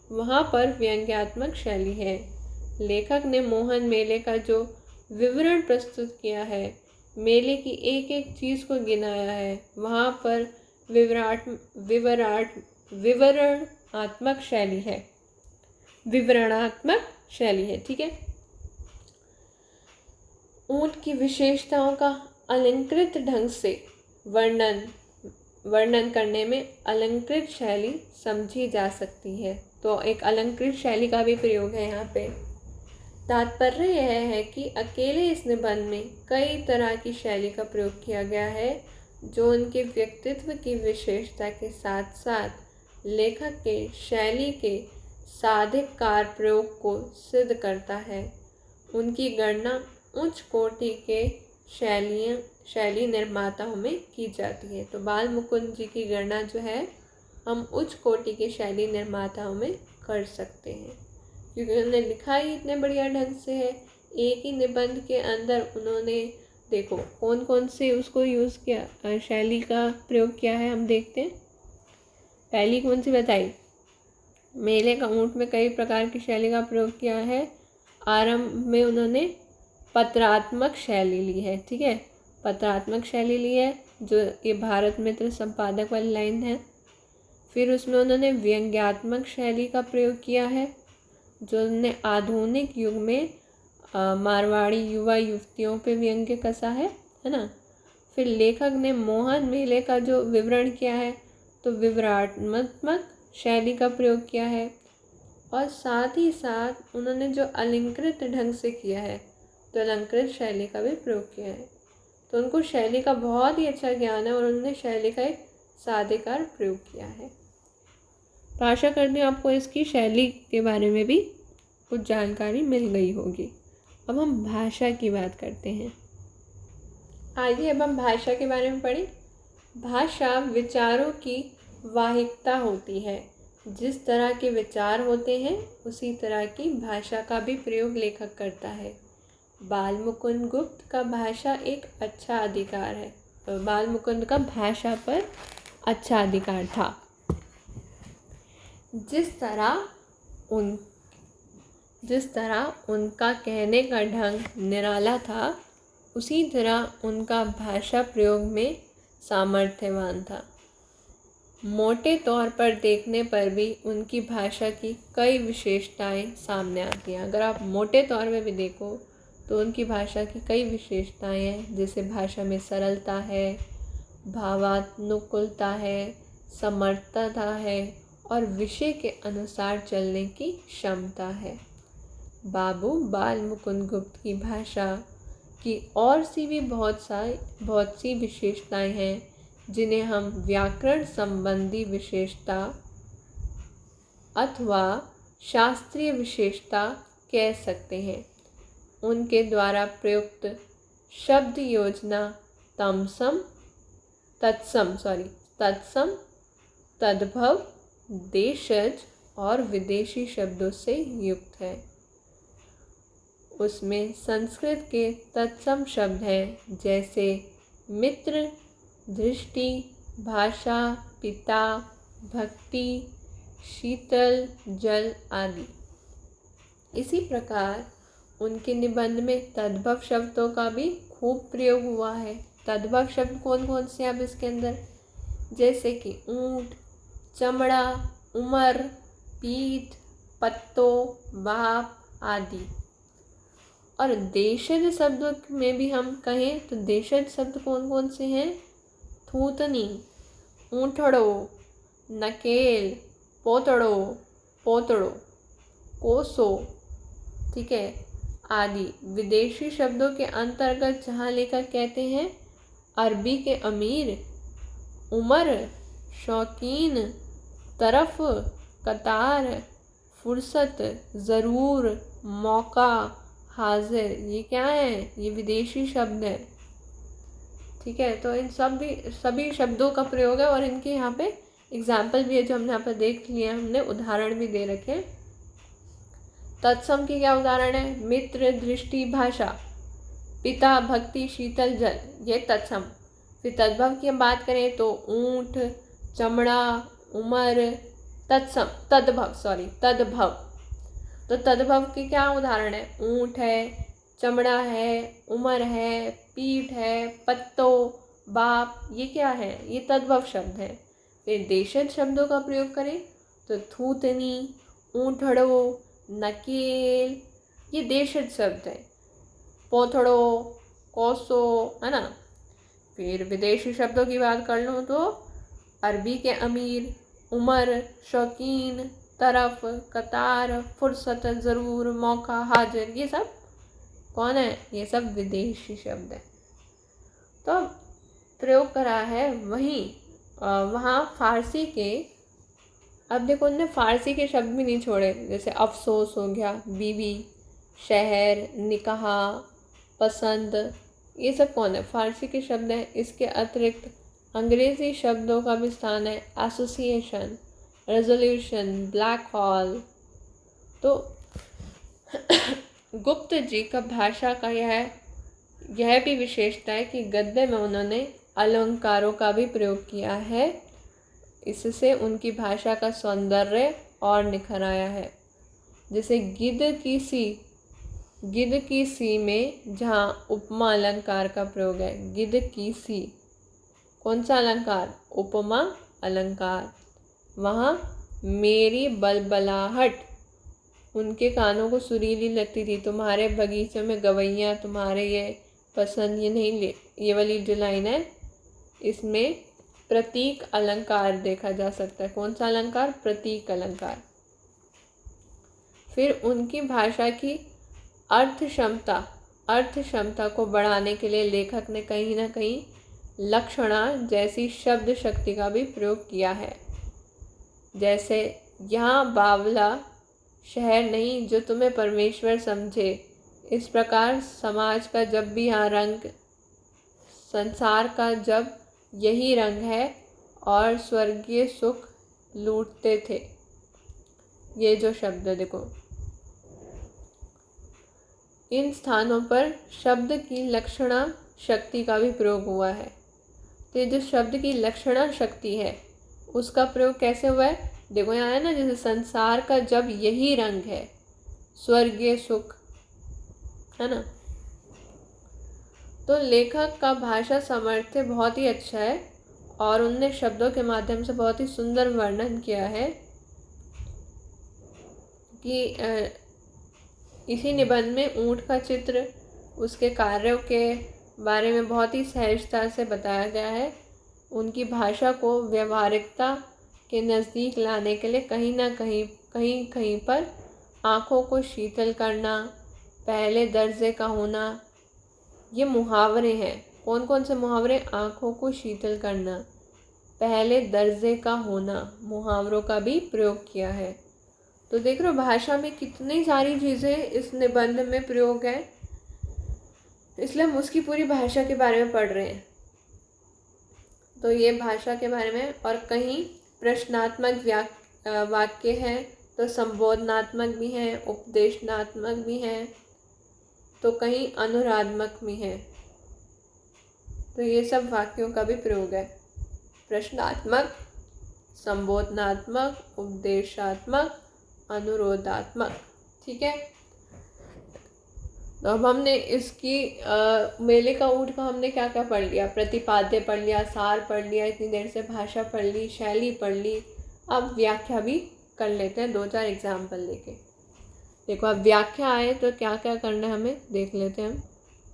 वहाँ पर व्यंग्यात्मक शैली है। लेखक ने मोहन मेले का जो विवरण प्रस्तुत किया है, मेले की एक एक चीज़ को गिनाया है, वहाँ पर विवरणात्मक शैली है। ठीक है। ऊंट की विशेषताओं का अलंकृत ढंग से वर्णन करने में अलंकृत शैली समझी जा सकती है। तो एक अलंकृत शैली का भी प्रयोग है यहाँ पे। तात्पर्य यह है कि अकेले इस निबंध में कई तरह की शैली का प्रयोग किया गया है जो उनके व्यक्तित्व की विशेषता के साथ साथ लेखक के शैली के साधिक कार्य प्रयोग को सिद्ध करता है। उनकी गणना उच्च कोटि के शैली निर्माताओं में की जाती है। तो बाल मुकुंद जी की गणना जो है हम उच्च कोटि के शैली निर्माताओं में कर सकते हैं, क्योंकि उन्होंने लिखा ही इतने बढ़िया ढंग से है। एक ही निबंध के अंदर उन्होंने देखो कौन कौन से उसको यूज़ किया, शैली का प्रयोग किया है हम देखते हैं। पहली कौन सी बताई? मेले का ऊंट में कई प्रकार की शैली का प्रयोग किया है। आरंभ में उन्होंने पत्रात्मक शैली ली है। ठीक है, पत्रात्मक शैली ली है जो ये भारत मित्र संपादक वाली लाइन है। फिर उसमें उन्होंने व्यंग्यात्मक शैली का प्रयोग किया है जो उन्होंने आधुनिक युग में मारवाड़ी युवा युवतियों पे व्यंग्य कसा है ना। फिर लेखक ने मोहन मेले का जो विवरण किया है तो विवरणात्मक शैली का प्रयोग किया है, और साथ ही साथ उन्होंने जो अलंकृत ढंग से किया है तो अलंकृत शैली का भी प्रयोग किया है। तो उनको शैली का बहुत ही अच्छा ज्ञान है और उन्होंने शैली का एक साधिकार प्रयोग किया है। तो आशा करती हूँ आपको इसकी शैली के बारे में भी कुछ जानकारी मिल गई होगी। अब हम भाषा की बात करते हैं। आइए अब हम भाषा के बारे में पढ़ें। भाषा विचारों की वाहिकता होती है। जिस तरह के विचार होते हैं उसी तरह की भाषा का भी प्रयोग लेखक करता है। बाल मुकुंद गुप्त का भाषा एक अच्छा अधिकार है। तो बाल मुकुंद का भाषा पर अच्छा अधिकार था। जिस तरह उनका कहने का ढंग निराला था, उसी तरह उनका भाषा प्रयोग में सामर्थ्यवान था। मोटे तौर पर देखने पर भी उनकी भाषा की कई विशेषताएं सामने आती हैं। अगर आप मोटे तौर पे भी देखो तो उनकी भाषा की कई विशेषताएं हैं, जैसे भाषा में सरलता है, भावानुकूलता है, समर्थता है और विषय के अनुसार चलने की क्षमता है। बाबू बाल मुकुंद गुप्त की भाषा की और सी भी बहुत सी विशेषताएं हैं जिन्हें हम व्याकरण संबंधी विशेषता अथवा शास्त्रीय विशेषता कह सकते हैं। उनके द्वारा प्रयुक्त शब्द योजना तत्सम, तद्भव, देशज और विदेशी शब्दों से युक्त है। उसमें संस्कृत के तत्सम शब्द हैं, जैसे मित्र, दृष्टि, भाषा, पिता, भक्ति, शीतल, जल आदि। इसी प्रकार उनके निबंध में तद्भव शब्दों का भी खूब प्रयोग हुआ है। तद्भव शब्द कौन कौन से अब इसके अंदर, जैसे कि ऊंट, चमड़ा, उमर, पीठ, पत्तों, बाप आदि। और देशज शब्दों में भी हम कहें तो देशज शब्द कौन कौन से हैं, थूतनी, ऊँटड़ो, नकेल, पोतड़ो, पोतड़ो, कोसो, ठीक है, आदि। विदेशी शब्दों के अंतर्गत जहाँ लेकर कहते हैं अरबी के अमीर, उमर, शौकीन, तरफ, कतार, फुर्सत, ज़रूर, मौका, हाजिर, ये क्या है, ये विदेशी शब्द है। ठीक है, तो इन सभी शब्दों का प्रयोग है और इनके यहाँ पे एग्जाम्पल भी है जो हमने यहाँ पर देख लिए, हमने उदाहरण भी दे रखे हैं। तत्सम के क्या उदाहरण है, मित्र, दृष्टि, भाषा, पिता, भक्ति, शीतल, जल, ये तत्सम। फिर तद्भव की हम बात करें तो ऊंट, चमड़ा, उमर, तद्भव। तो तद्भव के क्या उदाहरण है, ऊंट है, चमड़ा है, उमर है, पीठ है, पत्तों, बाप, ये क्या है, ये तद्भव शब्द है। फिर देशज शब्दों का प्रयोग करें तो थूतनी, ऊँटड़ो, नकेल, ये देशज शब्द है। पोथड़ो, कोसो, है ना। फिर विदेशी शब्दों की बात कर लूँ तो अरबी के अमीर, उमर, शौकीन, तरफ, कतार, फुर्सत, ज़रूर, मौका, हाजिर, ये सब कौन है, ये सब विदेशी शब्द हैं। तो प्रयोग करा है वहीं वहाँ फारसी के, अब देखो उनने फारसी के शब्द भी नहीं छोड़े, जैसे अफसोस हो गया, बीवी, शहर, निकाह, पसंद, ये सब कौन है, फारसी के शब्द हैं। इसके अतिरिक्त अंग्रेज़ी शब्दों का भी स्थान है, एसोसिएशन, रेजोल्यूशन, ब्लैक होल। तो गुप्त जी का भाषा का यह भी विशेषता है कि गद्य में उन्होंने अलंकारों का भी प्रयोग किया है। इससे उनकी भाषा का सौंदर्य और निखर आया है। जैसे गिद्ध की सी में जहाँ उपमा अलंकार का प्रयोग है, गिद्ध की सी, कौन सा अलंकार, उपमा अलंकार। वहाँ मेरी बलबलाहट उनके कानों को सुरीली लगती थी, तुम्हारे बगीचे में गवैया तुम्हारे ये पसंद, ये नहीं ले, ये वाली जो लाइन है इसमें प्रतीक अलंकार देखा जा सकता है। कौन सा अलंकार, प्रतीक अलंकार। फिर उनकी भाषा की अर्थ क्षमता को बढ़ाने के लिए लेखक ने कहीं ना कहीं लक्षणा जैसी शब्द शक्ति का भी प्रयोग किया है। जैसे यहाँ बावला शहर नहीं जो तुम्हें परमेश्वर समझे, इस प्रकार समाज का जब भी यहाँ रंग, संसार का जब यही रंग है और स्वर्गीय सुख लूटते थे। ये जो शब्द देखो, इन स्थानों पर शब्द की लक्षणा शक्ति का भी प्रयोग हुआ है। तो ये जो शब्द की लक्षणा शक्ति है उसका प्रयोग कैसे हुआ है, देखो यहाँ है ना, जैसे संसार का जब यही रंग है, स्वर्गीय सुख, है ना। तो लेखक का भाषा सामर्थ्य बहुत ही अच्छा है और उनने शब्दों के माध्यम से बहुत ही सुंदर वर्णन किया है कि इसी निबंध में ऊँट का चित्र, उसके कार्यों के बारे में बहुत ही सहजता से बताया गया है। उनकी भाषा को व्यवहारिकता के नज़दीक लाने के लिए कहीं कहीं पर आँखों को शीतल करना, पहले दर्जे का होना, ये मुहावरे हैं। कौन कौन से मुहावरे? आँखों को शीतल करना, पहले दर्जे का होना, मुहावरों का भी प्रयोग किया है। तो देख रहे हो भाषा में कितनी सारी चीज़ें इस निबंध में प्रयोग है, इसलिए हम उसकी पूरी भाषा के बारे में पढ़ रहे हैं। तो ये भाषा के बारे में, और कहीं प्रश्नात्मक वाक्य हैं, तो संबोधनात्मक भी हैं, उपदेशनात्मक भी हैं, तो कहीं अनुराधात्मक भी हैं। तो ये सब वाक्यों का भी प्रयोग है, प्रश्नात्मक, संबोधनात्मक, उपदेशात्मक, अनुरोधात्मक। ठीक है। तो अब हमने इसकी मेले का ऊँट का हमने क्या क्या पढ़ लिया? प्रतिपाद्य पढ़ लिया, सार पढ़ लिया, इतनी देर से भाषा पढ़ ली, शैली पढ़ ली। अब व्याख्या भी कर लेते हैं, 2-4 एग्जाम्पल लेके। देखो अब व्याख्या आए तो क्या क्या करना है हमें देख लेते हैं हम।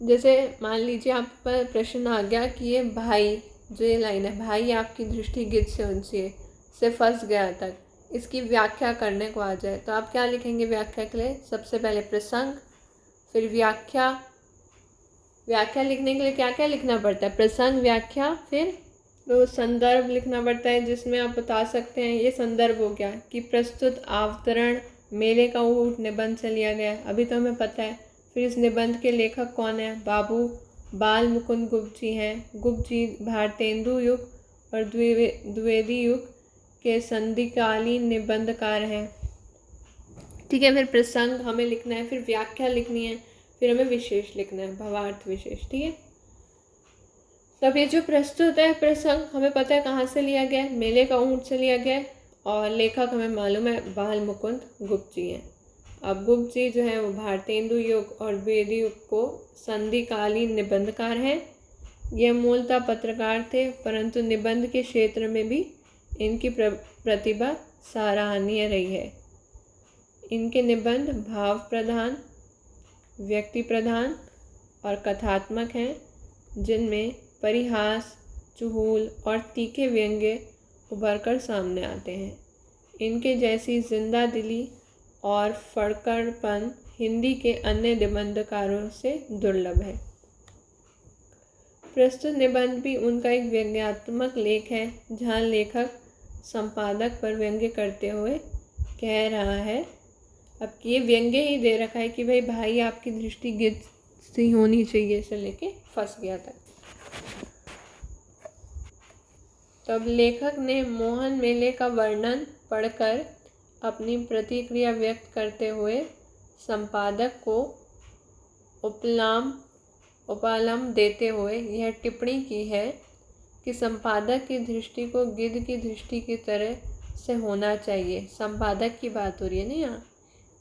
जैसे मान लीजिए आप पर प्रश्न आ गया कि ये भाई, जो ये लाइन है, भाई आपकी दृष्टि गिद्ध से ऊंची से फंस गया तक, इसकी व्याख्या करने को आ जाए तो आप क्या लिखेंगे व्याख्या के लिए? सबसे पहले प्रसंग, फिर व्याख्या। व्याख्या लिखने के लिए क्या क्या लिखना पड़ता है? प्रसंग, व्याख्या, फिर तो संदर्भ लिखना पड़ता है, जिसमें आप बता सकते हैं ये संदर्भ हो गया कि प्रस्तुत अवतरण मेले का ऊँट निबंध से लिया गया है, अभी तो हमें पता है। फिर इस निबंध के लेखक कौन है? बाबू बाल मुकुंद गुप्त जी हैं। गुप्त जी भारतेंदु युग और द्विवेदी युग के संधिकालीन निबंधकार हैं। ठीक है। फिर प्रसंग हमें लिखना है, फिर व्याख्या लिखनी है, फिर हमें विशेष लिखना है, भावार्थ विशेष। ठीक है। तब ये जो प्रस्तुत है प्रसंग हमें पता है कहाँ से लिया गया है, मेले का ऊँट से लिया गया है, और लेखक हमें मालूम है बाल मुकुंद गुप्त जी हैं। अब गुप्त जी जो है वो भारतेंदु युग और द्विवेदी युग को संधिकालीन निबंधकार हैं। यह मूलतः पत्रकार थे, परंतु निबंध के क्षेत्र में भी इनकी प्रतिभा सराहनीय रही है। इनके निबंध भाव प्रधान, व्यक्ति प्रधान और कथात्मक हैं, जिनमें परिहास, चुहूल और तीखे व्यंग्य उभरकर सामने आते हैं। इनके जैसी जिंदा दिली और फड़कड़पन हिंदी के अन्य निबंधकारों से दुर्लभ है। प्रस्तुत निबंध भी उनका एक व्यंग्यात्मक लेख है, जहाँ लेखक संपादक पर व्यंग्य करते हुए कह रहा है, अब ये व्यंग्य ही दे रखा है कि भाई आपकी दृष्टि गिद्ध सी होनी चाहिए से लेके फंस गया था। तब लेखक ने मोहन मेले का वर्णन पढ़कर अपनी प्रतिक्रिया व्यक्त करते हुए संपादक को उपलम देते हुए यह टिप्पणी की है कि संपादक की दृष्टि को गिद्ध की दृष्टि की तरह से होना चाहिए। संपादक की बात हो रही है ना यहाँ।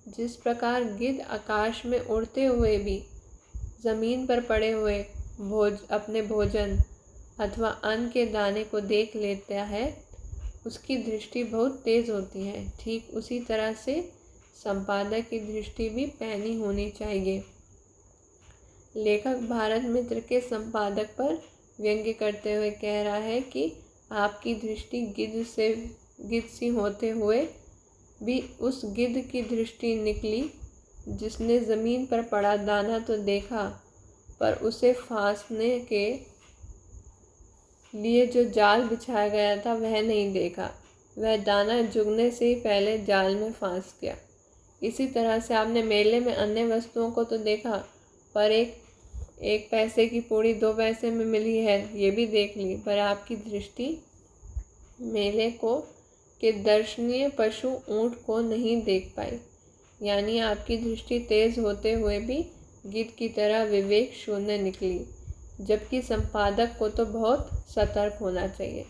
जिस प्रकार गिद्ध आकाश में उड़ते हुए भी ज़मीन पर पड़े हुए अपने भोजन अथवा अन्न के दाने को देख लेता है, उसकी दृष्टि बहुत तेज़ होती है। ठीक उसी तरह से संपादक की दृष्टि भी पैनी होनी चाहिए। लेखक भारत मित्र के संपादक पर व्यंग्य करते हुए कह रहा है कि आपकी दृष्टि गिद्ध सी होते हुए भी उस गिद्ध की दृष्टि निकली जिसने ज़मीन पर पड़ा दाना तो देखा, पर उसे फांसने के लिए जो जाल बिछाया गया था वह नहीं देखा। वह दाना जुगने से ही पहले जाल में फंस गया। इसी तरह से आपने मेले में अन्य वस्तुओं को तो देखा, पर एक पैसे की पूड़ी 2 पैसे में मिली है ये भी देख ली, पर आपकी दृष्टि मेले के दर्शनीय पशु ऊँट को नहीं देख पाई। यानी आपकी दृष्टि तेज होते हुए भी गिद्ध की तरह विवेक शून्य निकली, जबकि संपादक को तो बहुत सतर्क होना चाहिए।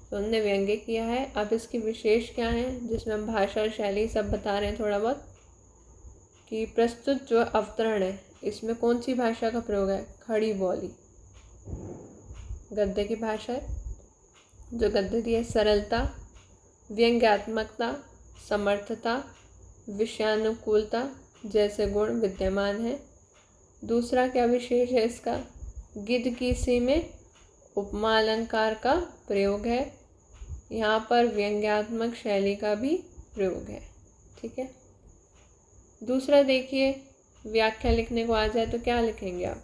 तो उन्होंने व्यंग्य किया है। अब इसकी विशेष क्या है, जिसमें हम भाषा शैली सब बता रहे हैं थोड़ा बहुत, कि प्रस्तुत जो अवतरण है इसमें कौन सी भाषा का प्रयोग है? खड़ी बोली, गद्य की भाषा है। जो गद्य दी है, सरलता, व्यंग्यात्मकता, समर्थता, विषयानुकूलता जैसे गुण विद्यमान है। दूसरा क्या विशेष है इसका, गिद्ध की सी में उपमा अलंकार का प्रयोग है। यहाँ पर व्यंग्यात्मक शैली का भी प्रयोग है। ठीक है। दूसरा देखिए, व्याख्या लिखने को आ जाए तो क्या लिखेंगे आप,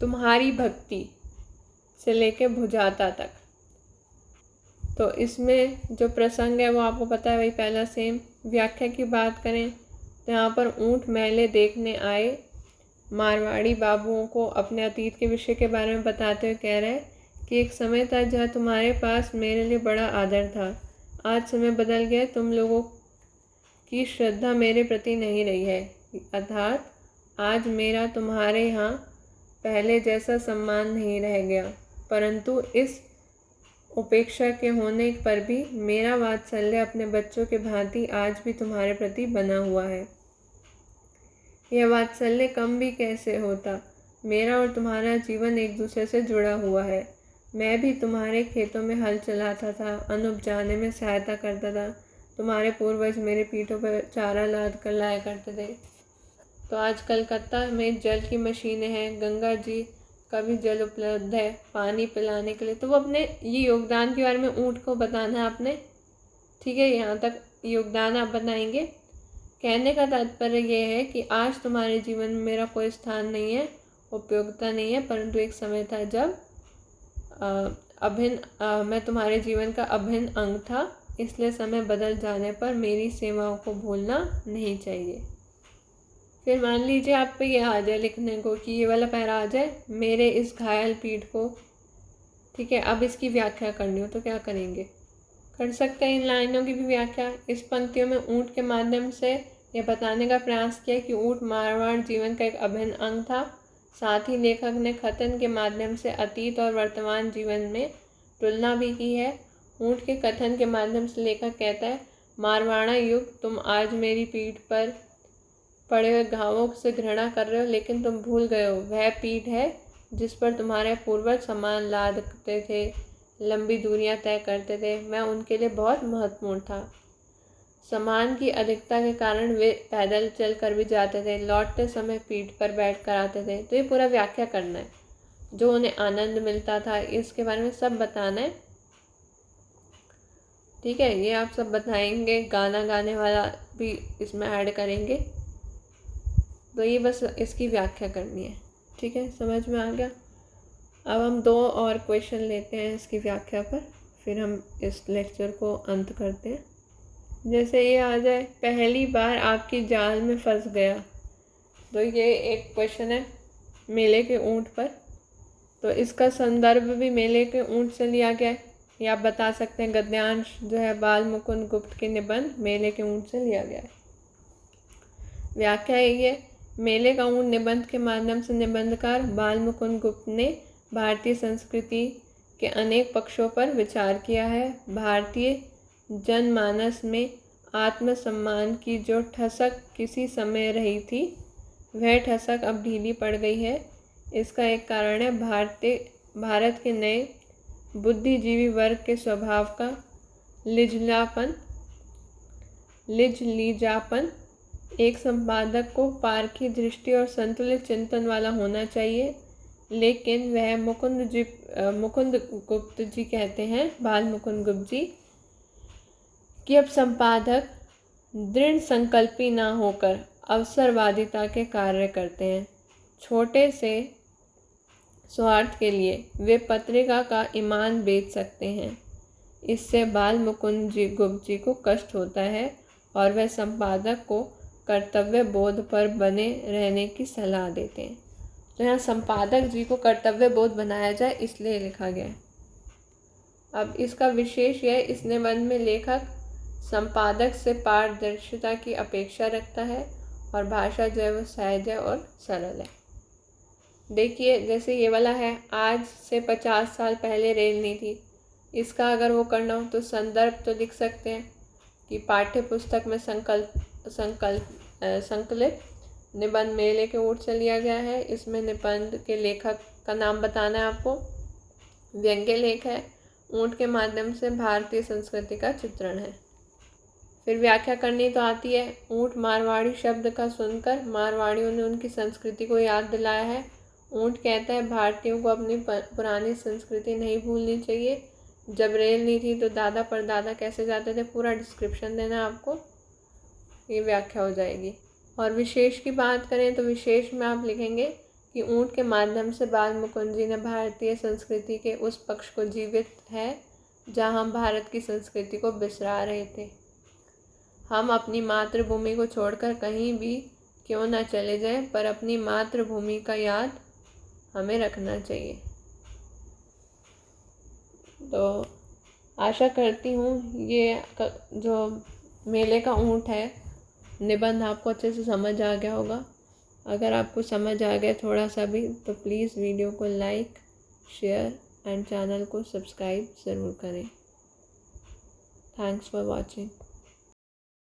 तुम्हारी भक्ति से लेके भुजाता तक। तो इसमें जो प्रसंग है वो आपको पता है, वही पहला सेम। व्याख्या की बात करें तो यहाँ पर ऊँट मेले देखने आए मारवाड़ी बाबुओं को अपने अतीत के विषय के बारे में बताते हुए कह रहे हैं कि एक समय था जहाँ तुम्हारे पास मेरे लिए बड़ा आदर था। आज समय बदल गया, तुम लोगों की श्रद्धा मेरे प्रति नहीं रही है, अर्थात आज मेरा तुम्हारे यहाँ पहले जैसा सम्मान नहीं रह गया। परंतु इस उपेक्षा के होने पर भी मेरा वात्सल्य अपने बच्चों के भांति आज भी तुम्हारे प्रति बना हुआ है। यह वात्सल्य कम भी कैसे होता। मेरा और तुम्हारा जीवन एक दूसरे से जुड़ा हुआ है। मैं भी तुम्हारे खेतों में हल चलाता था, अन्न उपजाने में सहायता करता था। तुम्हारे पूर्वज मेरे पीठों पर चारा लाद कर लाया करते थे। तो आज कलकत्ता में जल की मशीनें हैं, गंगा जी का भी जल उपलब्ध है पानी पिलाने के लिए। तो वो अपने ये योगदान के बारे में ऊँट को बताना है आपने। ठीक है, यहाँ तक योगदान आप बताएंगे। कहने का तात्पर्य यह है कि आज तुम्हारे जीवन में मेरा कोई स्थान नहीं है, उपयोगिता नहीं है, परंतु एक समय था जब मैं तुम्हारे जीवन का अभिन्न अंग था। इसलिए समय बदल जाने पर मेरी सेवाओं को भूलना नहीं चाहिए। फिर मान लीजिए आप पे ये आ जाए लिखने को कि ये वाला पैरा आ जाए, मेरे इस घायल पीठ को। ठीक है, अब इसकी व्याख्या करनी हो तो क्या करेंगे, कर सकते हैं इन लाइनों की भी व्याख्या। इस पंक्तियों में ऊँट के माध्यम से यह बताने का प्रयास किया कि ऊँट मारवाड़ जीवन का एक अभिन्न अंग था। साथ ही लेखक ने कथन के माध्यम से अतीत और वर्तमान जीवन में तुलना भी की है। ऊँट के कथन के माध्यम से लेखक कहता है, मारवाड़ा युग, तुम आज मेरी पीठ पर पड़े हुए घावों से घृणा कर रहे हो, लेकिन तुम भूल गए हो वह पीठ है जिस पर तुम्हारे पूर्वज सामान लादते थे, लंबी दूरियां तय करते थे। मैं उनके लिए बहुत महत्वपूर्ण था। सामान की अधिकता के कारण वे पैदल चल कर भी जाते थे, लौटते समय पीठ पर बैठ कर आते थे। तो ये पूरा व्याख्या करना है, जो उन्हें आनंद मिलता था इसके बारे में सब बताना है। ठीक है, ये आप सब बताएंगे, गाना गाने वाला भी इसमें ऐड करेंगे। तो ये बस इसकी व्याख्या करनी है। ठीक है, समझ में आ गया। अब हम 2 और क्वेश्चन लेते हैं इसकी व्याख्या पर, फिर हम इस लेक्चर को अंत करते हैं। जैसे ये आ जाए, पहली बार आपकी जाल में फंस गया। तो ये एक क्वेश्चन है मेले के ऊँट पर। तो इसका संदर्भ भी मेले के ऊँट से लिया गया है, या आप बता सकते हैं गद्यांश जो है बाल मुकुंद गुप्त के निबंध मेले के ऊँट से लिया गया है। व्याख्या ये, मेले का ऊँट निबंध के माध्यम से निबंधकार बाल मुकुंद गुप्त ने भारतीय संस्कृति के अनेक पक्षों पर विचार किया है। भारतीय जनमानस में आत्मसम्मान की जो ठसक किसी समय रही थी, वह ठसक अब ढीली पड़ गई है। इसका एक कारण है भारत के नए बुद्धिजीवी वर्ग के स्वभाव का लिजलीजापन। एक संपादक को पारखी दृष्टि और संतुलित चिंतन वाला होना चाहिए, लेकिन वह मुकुंद गुप्त जी कहते हैं, बाल मुकुंद गुप्त जी, कि अब संपादक दृढ़ संकल्पी ना होकर अवसरवादिता के कार्य करते हैं। छोटे से स्वार्थ के लिए वे पत्रिका का ईमान बेच सकते हैं। इससे बाल मुकुंद गुप्त जी को कष्ट होता है और वह संपादक को कर्तव्य बोध पर बने रहने की सलाह देते हैं। तो यहाँ संपादक जी को कर्तव्य बोध बनाया जाए इसलिए लिखा गया है। अब इसका विशेष यह, इस निबंध में लेखक संपादक से पारदर्शिता की अपेक्षा रखता है और भाषा जो है वो सहज है और सरल है। देखिए, जैसे ये वाला है, आज से 50 साल पहले रेल नहीं थी। इसका अगर वो करना हो तो संदर्भ तो लिख सकते हैं कि पाठ्य पुस्तक में संकलित निबंध मेले के ऊँट से लिया गया है। इसमें निबंध के लेखक का नाम बताना है आपको। व्यंग्य लेख है, ऊँट के माध्यम से भारतीय संस्कृति का चित्रण है। फिर व्याख्या करनी तो आती है। ऊँट मारवाड़ी शब्द का सुनकर मारवाड़ियों ने उनकी संस्कृति को याद दिलाया है। ऊँट कहता है भारतीयों को अपनी पुरानी संस्कृति नहीं भूलनी चाहिए। जब रेल नहीं थी तो दादा परदादा कैसे जाते थे, पूरा डिस्क्रिप्शन देना आपको, ये व्याख्या हो जाएगी। और विशेष की बात करें तो विशेष में आप लिखेंगे कि ऊँट के माध्यम से बाल मुकुंद जी ने भारतीय संस्कृति के उस पक्ष को जीवित है जहाँ हम भारत की संस्कृति को बिसरा रहे थे। हम अपनी मातृभूमि को छोड़कर कहीं भी क्यों ना चले जाएं, पर अपनी मातृभूमि का याद हमें रखना चाहिए। तो आशा करती हूँ ये जो मेले का ऊँट है निबंध आपको अच्छे से समझ आ गया होगा। अगर आपको समझ आ गया थोड़ा सा भी तो प्लीज़ वीडियो को लाइक, शेयर एंड चैनल को सब्सक्राइब ज़रूर करें। Thanks for watching.